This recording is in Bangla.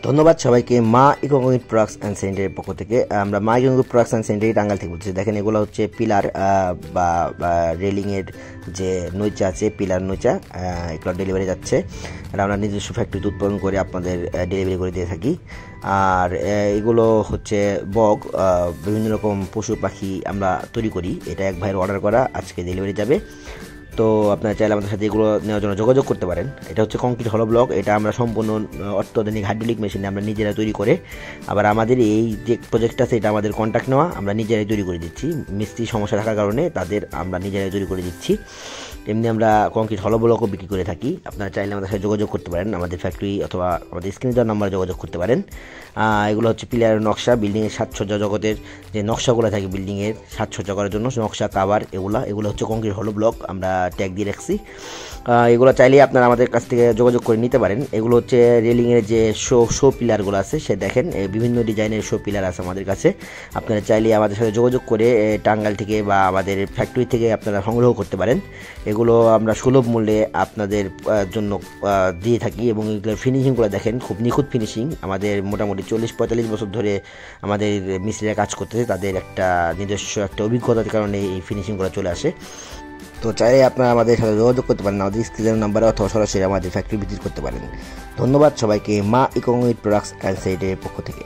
ধন্যবাদ সবাইকে মা ইকোনমিক প্রোডাক্টস অ্যান্ড সেন্টারের পক্ষ থেকে। আমরা মা economic products and centre Tangail থেকে বলছি। দেখেন এগুলো হচ্ছে পিলার বা রেলিংয়ের যে নৈচা আছে, পিলার নৈচা, এগুলো ডেলিভারি যাচ্ছে। আর আমরা নিজস্ব ফ্যাক্টরিতে উৎপাদন করে আপনাদের ডেলিভারি করে দিয়ে থাকি। আর এগুলো হচ্ছে বক, বিভিন্ন রকম পশু পাখি আমরা তৈরি করি। এটা এক ভাইয়ের অর্ডার করা, আজকে ডেলিভারি যাবে। তো আপনারা চাইলে আমাদের সাথে এগুলো নেওয়ার জন্য যোগাযোগ করতে পারেন। এটা হচ্ছে কংক্রিট হলো ব্লক। এটা আমরা সম্পূর্ণ অত্যাধুনিক হাইড্রোলিক মেশিনে আমরা নিজেরা তৈরি করে, আবার আমাদের এই যে প্রজেক্ট আছে এটা আমাদের কন্ট্যাক্ট নেওয়া, আমরা নিজেরাই তৈরি করে দিচ্ছি। মিস্ত্রি সমস্যা থাকার কারণে তাদের আমরা নিজেরাই তৈরি করে দিচ্ছি। এমনি আমরা কংক্রিট হলো ব্লকও বিক্রি করে থাকি। আপনারা চাইলে আমাদের সাথে যোগাযোগ করতে পারেন, আমাদের ফ্যাক্টরি অথবা আমাদের স্ক্রিনে দেওয়ার নাম্বারে যোগাযোগ করতে পারেন। এগুলো হচ্ছে পিলারের নকশা, বিল্ডিংয়ের সাজসজ্জা জগতের যে নকশাগুলো থাকে বিল্ডিংয়ের সাজসজ্জা করার জন্য নকশা, কাভার, এগুলো হচ্ছে কংক্রিট হলো ব্লক, আমরা ট্যাগ দিয়ে রাখছি। এগুলো চাইলে আপনারা আমাদের কাছ থেকে যোগাযোগ করে নিতে পারেন। এগুলো হচ্ছে রেলিংয়ের যে শো পিলারগুলো আছে, সে দেখেন বিভিন্ন ডিজাইনের শো পিলার আছে আমাদের কাছে। আপনারা চাইলে আমাদের সাথে যোগাযোগ করে টাঙ্গাইল থেকে বা আমাদের ফ্যাক্টরি থেকে আপনারা সংগ্রহ করতে পারেন। এগুলো আমরা সুলভ মূল্যে আপনাদের জন্য দিয়ে থাকি এবং এগুলোর ফিনিশিংগুলো দেখেন, খুব নিখুঁত ফিনিশিং। আমাদের মোটামুটি 40-45 বছর ধরে আমাদের মিস্ত্রিরা কাজ করতেছে, তাদের একটা নিজস্ব একটা অভিজ্ঞতার কারণে এই ফিনিশিংগুলো চলে আসে। তো চাইলে আপনারা আমাদের সাথে যোগাযোগ করতে পারেন, আমাদের স্ক্রিনের নাম্বারে অথবা সরাসরি আমাদের ফ্যাক্টরি ভিজিট করতে পারেন। ধন্যবাদ সবাইকে মা ইকোনমিক প্রোডাক্টস অ্যান্ড সেন্টারের পক্ষ থেকে।